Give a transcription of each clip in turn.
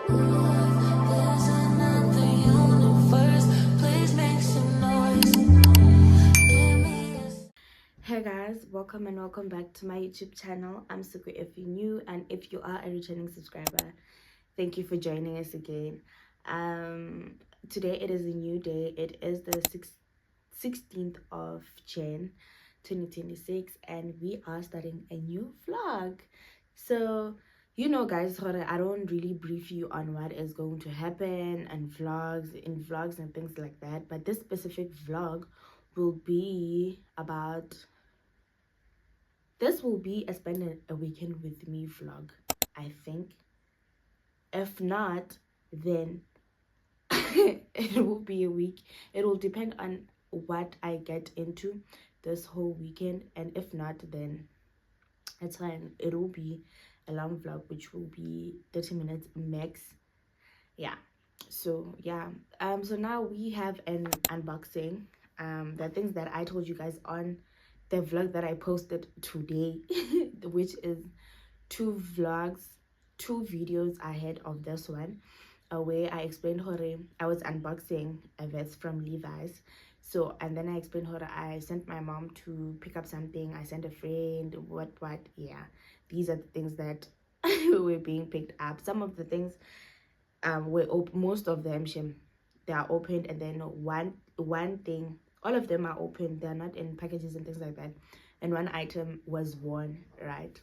There's another universe. Please make some noise. Give me a Hey guys, welcome and welcome back to my YouTube channel. I'm Suku if you're new, and if you are a returning subscriber, thank you for joining us again. Today it is a new day. It is the 16th of Jan 2026, and we are starting a new vlog. So you know guys, I don't really brief you on what is going to happen and vlogs and things like that, but this specific vlog will be about, this will be a spend a weekend with me vlog, I think. If not, then it will be a week. It will depend on what I get into this whole weekend, and if not, then it's fine. It will be a long vlog, which will be 30 minutes max. Yeah. So yeah. So now we have an unboxing. The things that I told you guys on the vlog that I posted today, which is two videos ahead of this one, where I explained how I was unboxing a vest from Levi's. So, and then I explained how I sent my mom to pick up something, I sent a friend, what, yeah. These are the things that were being picked up. Some of the things were most of them, they are opened, and then one thing, all of them are open, they're not in packages and things like that, and one item was worn, right?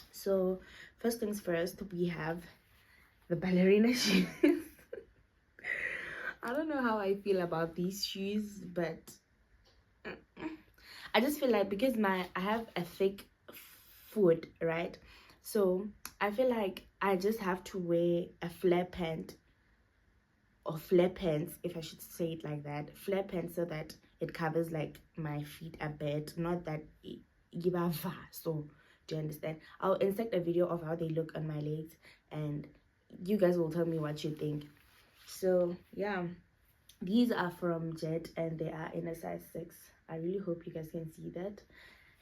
So first things first, we have the ballerina shoes. I don't know how I feel about these shoes, but I just feel like, because I have a thick foot, right? So I feel like I just have to wear a flare pant, or flare pants, if I should say it like that, flare pants, so that it covers like my feet a bit, not that so do you understand? I'll insert a video of how they look on my legs, and you guys will tell me what you think. So yeah, these are from Jet, and they are in a size 6. I really hope you guys can see that.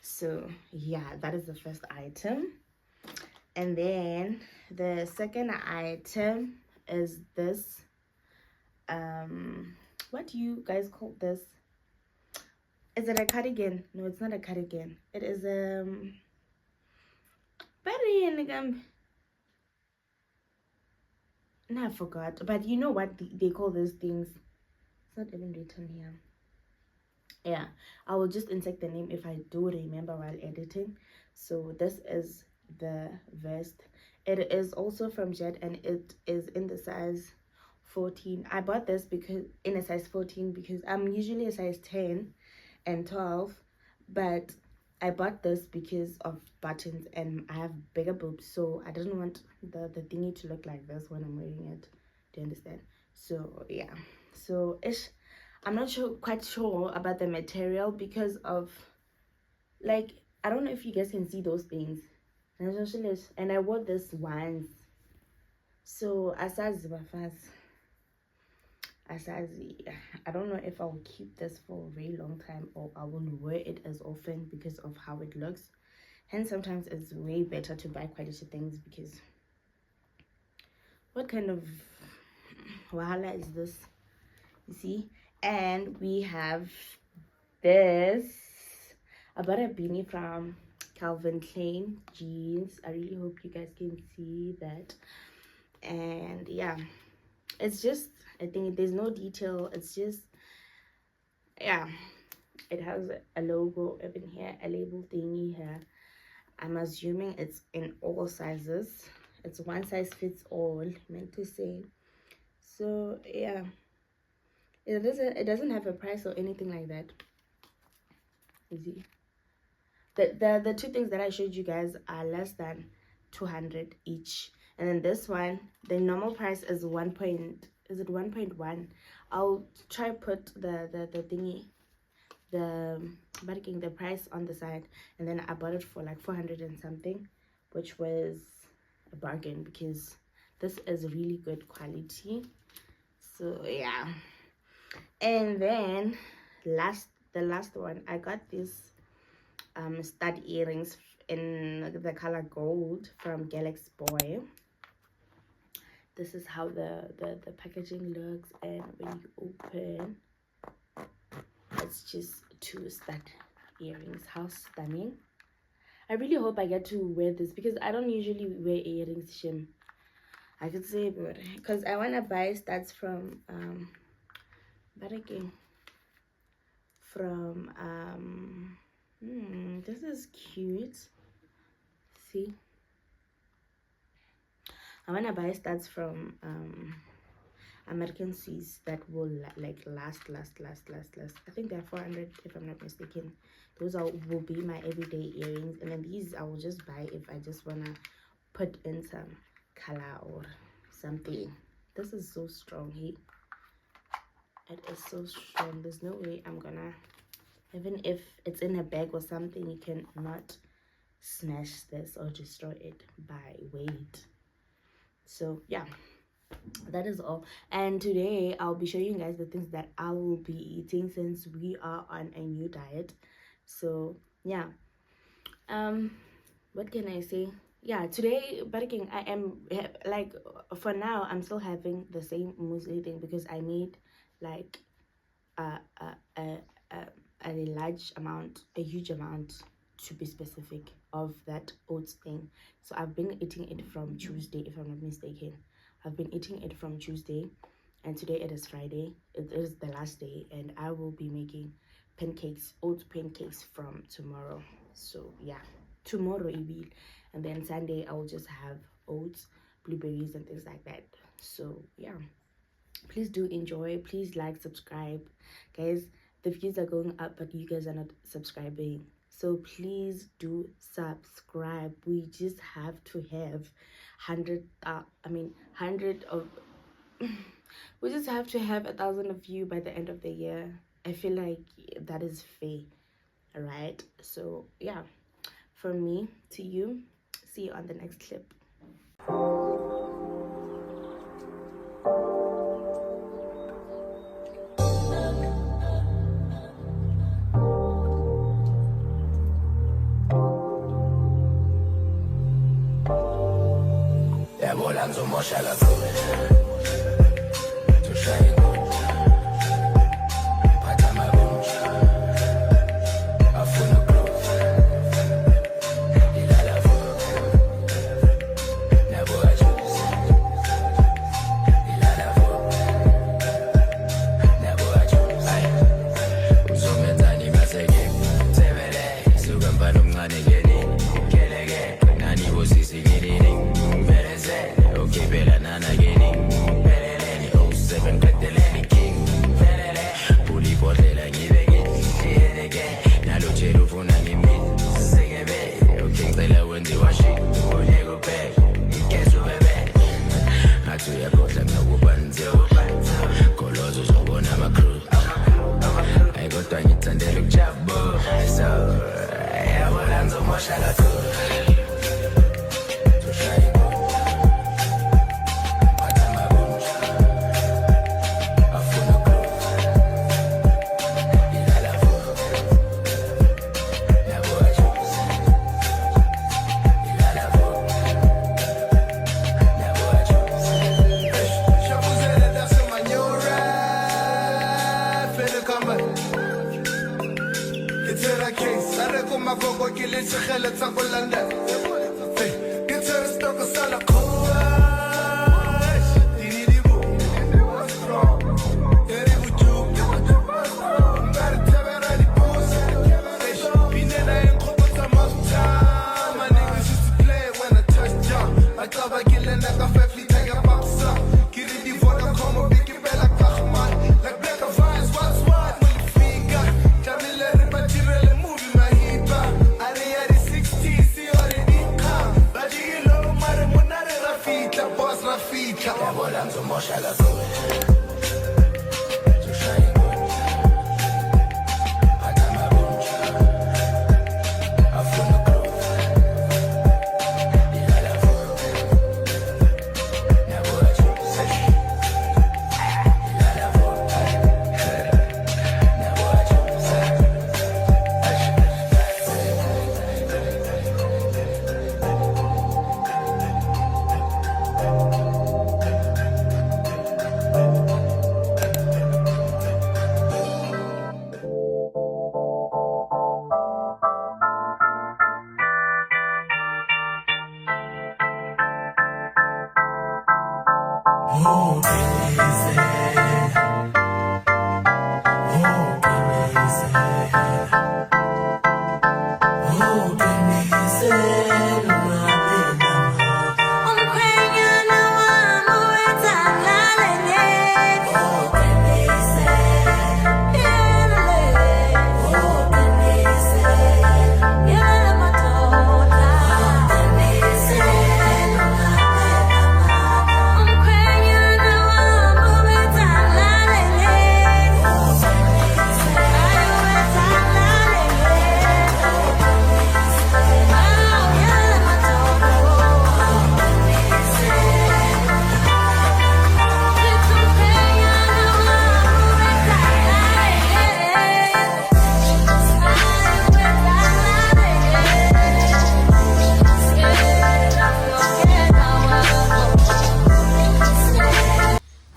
So yeah, that is the first item. And then the second item is this, what do you guys call this? Is it a cardigan? No, it's not a cardigan. It is no, I forgot. But you know what they call those things? It's not even written here. Yeah, I will just insert the name if I do remember while editing. So this is the vest. It is also from Jet, and it is in the size 14. I bought this because in a size 14 because I'm usually a size 10 and 12, but I bought this because of buttons, and I have bigger boobs, so I didn't want the thingy to look like this when I'm wearing it. Do you understand? So yeah, so ish, I'm not quite sure about the material, because of, like, I don't know if you guys can see those things, and I wore this once, so asazi bafaz. I don't know if I will keep this for a very long time, or I will wear it as often because of how it looks. Hence, sometimes it's way better to buy quality things, because what kind of wahala is this? You see? And we have this. I bought a beanie from Calvin Klein Jeans. I really hope you guys can see that. And yeah, it's just, I think there's no detail. It's just, yeah, it has a logo even here, a label thingy here. I'm assuming it's in all sizes. It's one size fits all, meant to say. So yeah, it doesn't have a price or anything like that. You see, the two things that I showed you guys are less than 200 each, and then this one, the normal price is 1.1. I'll try put the thingy, the price on the side, and then I bought it for like 400 and something, which was a bargain, because this is really good quality. So yeah, and then the last one, I got this stud earrings in the color gold from Galaxy Boy. this is how the packaging looks, and when you open, it's just two stud earrings. How stunning. I really hope I get to wear this because I don't usually wear earrings, Shim. I could say, but because I want to buy studs from but again, from this is cute. See, I want to buy studs from American Swiss that will like last. I think they're 400 if I'm not mistaken. Those will be my everyday earrings, and then these I will just buy if I just wanna put in some color or something. This is so strong. Hey, it is so strong. There's no way I'm gonna, even if it's in a bag or something, you can not smash this or destroy it by weight. So yeah, that is all. And today I'll be showing you guys the things that I will be eating since we are on a new diet. So yeah, what can I say? Yeah, today, but again, I am like, for now I'm still having the same muesli thing because I made like a large amount, a huge amount to be specific, of that oats thing. So I've been eating it from Tuesday, if I'm not mistaken. I've been eating it from Tuesday, and today it is Friday. It is the last day, and I will be making pancakes, oat pancakes from tomorrow. So yeah, tomorrow it will, and then Sunday I will just have oats, blueberries, and things like that. So yeah, please do enjoy. Please like, subscribe, guys. The views are going up, but you guys are not subscribing. So please do subscribe. We just have to have 100 of we just have to have 1,000 of you by the end of the year. I feel like that is fair. All right, so yeah, from me to you, see you on the next clip. Volando moscia la fune tu sei patama bunch a funo cruz ila la na boa jus ila la na boa jus uzomenzani maseke severe sugamba nomncane ngeni keleke nani bosisi ngini Bela nana getting Beleleni 07 Kadeleni King Belele Puli Portela Giving it again Nalo Cheru Funa Nimit Segebe King Tela Wendy Washi Unego Peg Kesu Bebe Atu ya Kota Ngabubanzo Kolozo Zobona Makru I got to eat and they look jabbo So I Volanzo Moshalaku Volando moscia la fune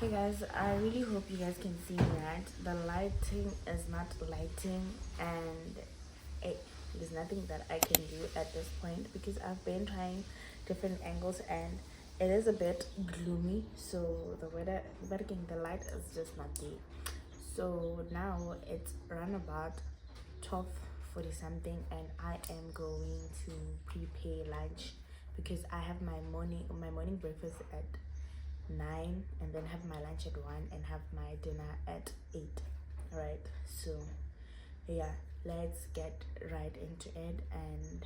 Hey guys, I really hope you guys can see that the lighting is not lighting, and there's nothing that I can do at this point because I've been trying different angles and it is a bit gloomy, so the light is just not there. So now it's around about 12:40 something and I am going to prepare lunch because I have my morning breakfast at 9 and then have my lunch at 1 and have my dinner at 8. All right, so yeah, let's get right into it. And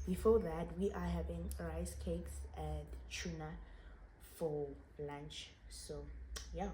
before that, we are having rice cakes and tuna for lunch. So yeah.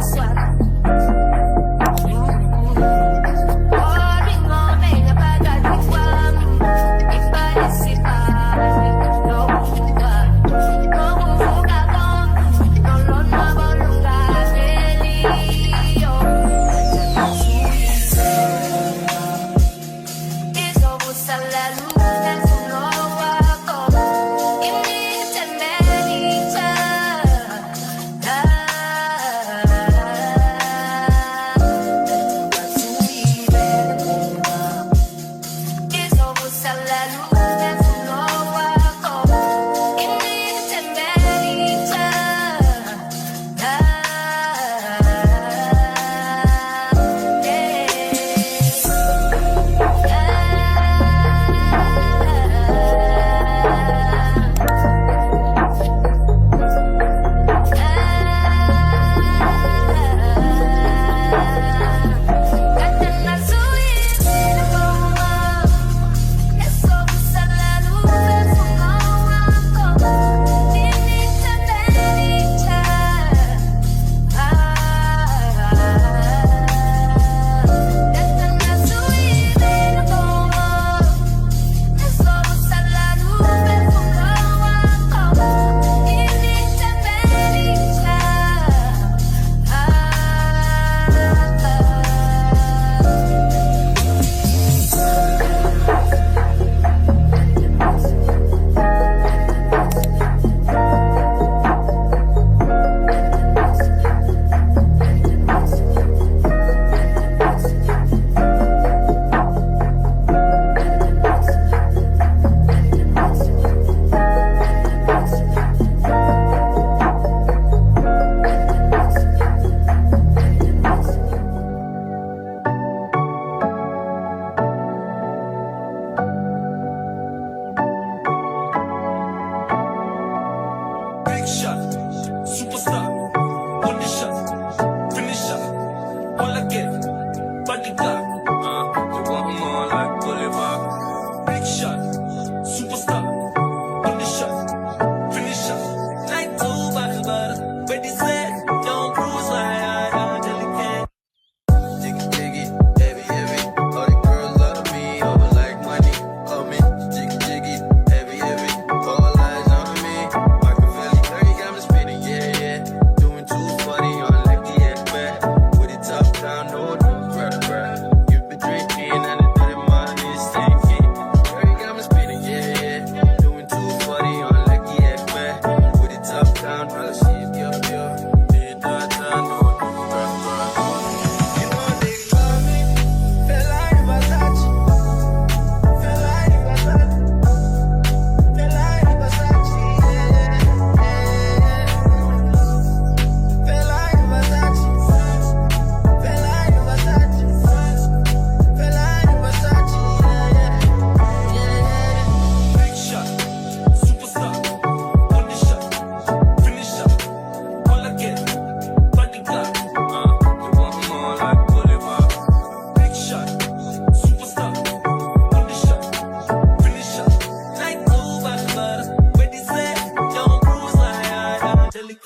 Swap.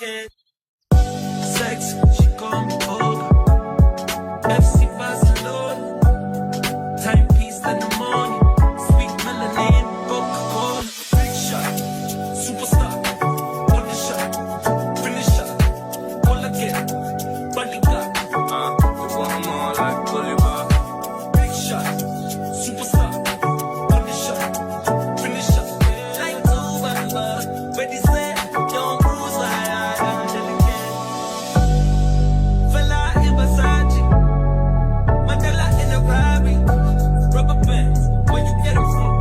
again. Sex, she call me Olga. FC Barcelona. Timepiece in the morning. Sweet melanin, Coca-Cola. Big shot, superstar. On the shot, finisher. All again, bodyguard. You want more like Bolivar. Big shot, superstar. On the shot, finisher. Like two bambas. When they say, don't cruise like I am delicate. Fella in Versace. Mandela in a Rari. Rubber bands, where you get them from?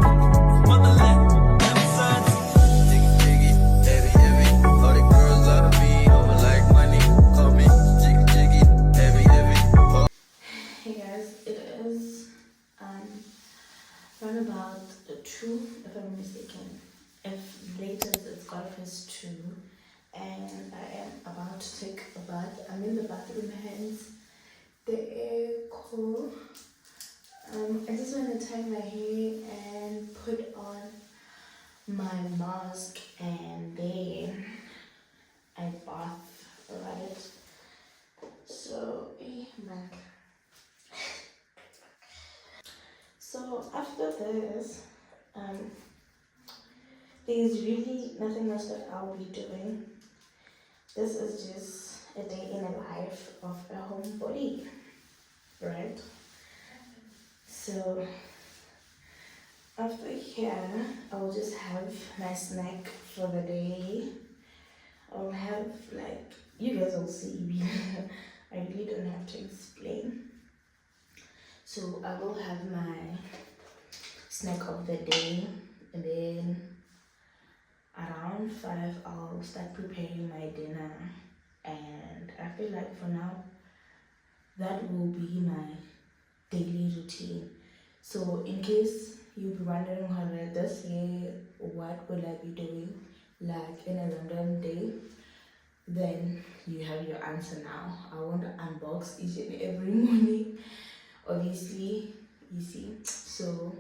Motherland, Versace. Jiggy, jiggy, heavy, heavy. All the girls love me, over like money. Call me jiggy, jiggy, heavy, heavy. Oh. Hey guys, it is around about 2, if I'm not mistaken. If latest it's past 2, and I am about to take a bath. I'm in the bathroom, hence the air cool. I just want to tie my hair and put on my mask, and then I bath, right? So, man. So after this, there's really nothing else that I'll be doing. This is just a day in the life of a homebody, right? So after here, I'll just have my snack for the day. I'll have, like, you guys will see me. I really don't have to explain. So I will have my snack of the day, and then around 5 I'll start preparing my dinner. And I feel like for now that will be my daily routine. So in case you'll be wondering how this year what will I be doing like in a random day, then you have your answer now. I won't unbox each and every morning, obviously, you see. So,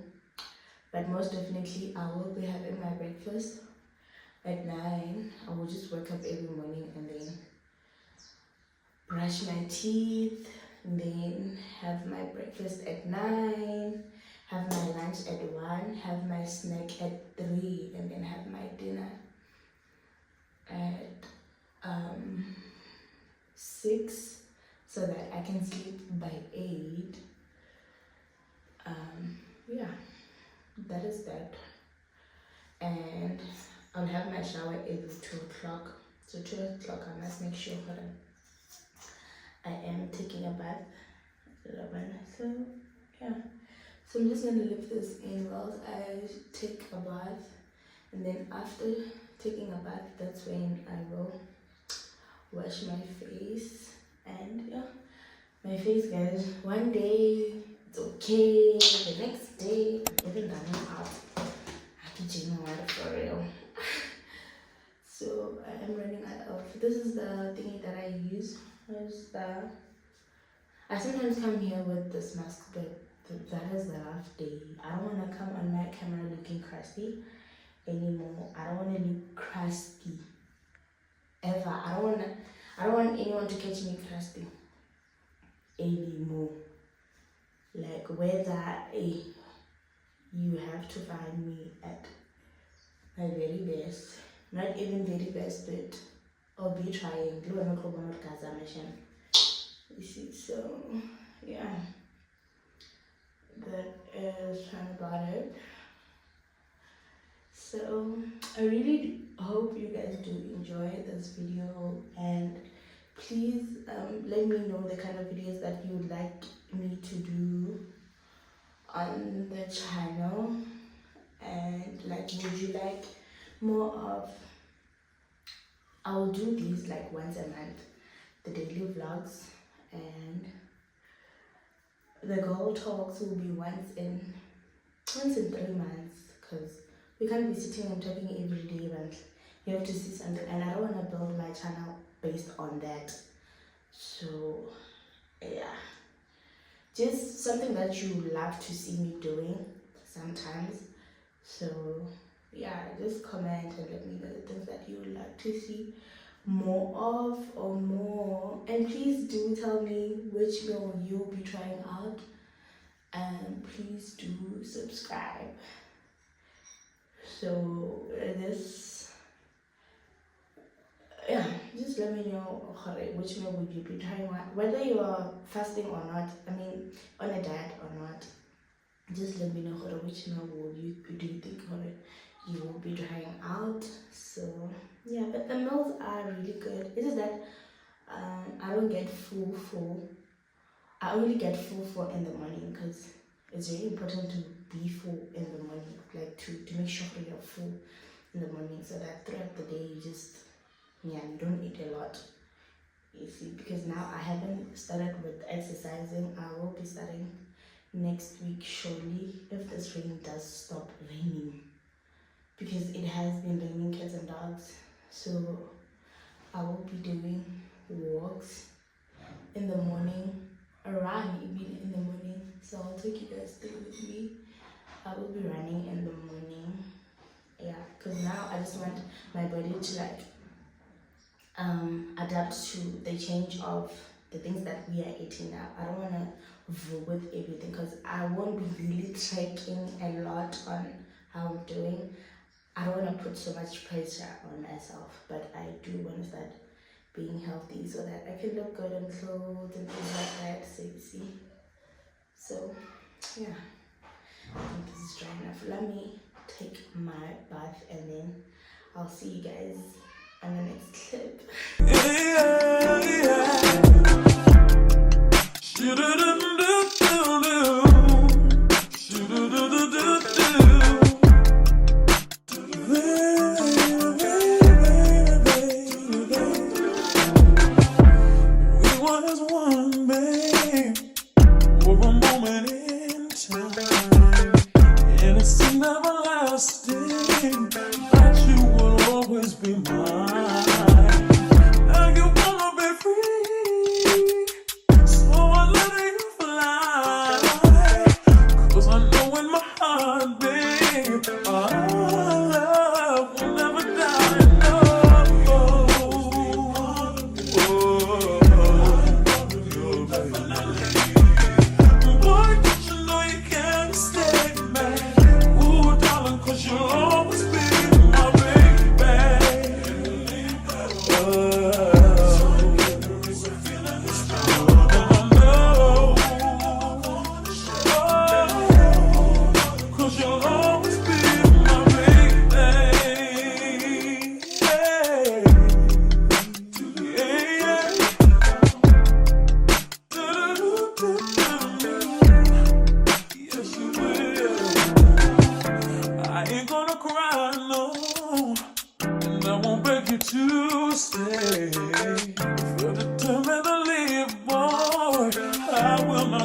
but most definitely I will be having my breakfast at 9. I will just wake up every morning and then brush my teeth, and then have my breakfast at 9, have my lunch at 1, have my snack at 3, and then have my dinner at 6, so that I can sleep by 8. Yeah, that is that. And I'll have my shower every 2 o'clock. So 2 o'clock I must make sure that I am taking a bath. So yeah, so I'm just gonna leave this in while I take a bath, and then after taking a bath, that's when I will wash my face. And yeah, my face, guys, one day it's okay, the next day I'm even running out. I can change my water for real. So I am running out of, this is the thingy that I use. I sometimes come here with this mask, but that is the last day. I don't want to come on my camera looking crusty anymore. I don't want to look crusty ever. I don't want anyone to catch me crusty anymore. Like, whether you have to find me at my very best, not even very best, but I'll be trying. You see, so yeah, that is about it. So I really hope you guys do enjoy this video, and please let me know the kind of videos that you would like me to do on the channel. And like, would you like more of, I'll do these like once a month, the daily vlogs, and the girl talks will be once in 3 months, because we can't be sitting and talking every day, but you have to see something, and I don't want to build my channel based on that. So yeah, just something that you love to see me doing sometimes. So yeah, just comment and let me know the things that you would like to see more of or more. And please do tell me which meal you'll be trying out, and please do subscribe. So just let me know which meal would you be trying out, whether you are fasting or not, on a diet or not. Just let me know which meal do you think you will be trying out. So yeah, but the meals are really good. It is that I don't get full. I only get full in the morning, because it's really important to be full in the morning, like to make sure that you're full in the morning, so that throughout the day you just you don't eat a lot. You see, because now I haven't started with exercising. I will be starting next week surely, if this rain does stop raining, because it has been raining cats and dogs. So I will be doing walks in the morning, a run even in the morning. So I'll take you guys through with me. I will be running in the morning, because now I just want my body to adapt to the change of the things that we are eating now. I don't want to with everything, because I won't be really tracking a lot on how I'm doing. I don't want to put so much pressure on myself, but I do want to start being healthy so that I can look good in clothes and things like that. So you see, so yeah, I think this is dry enough. Let me take my bath and then I'll see you guys on the next clip.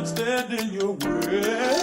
Stand in your way.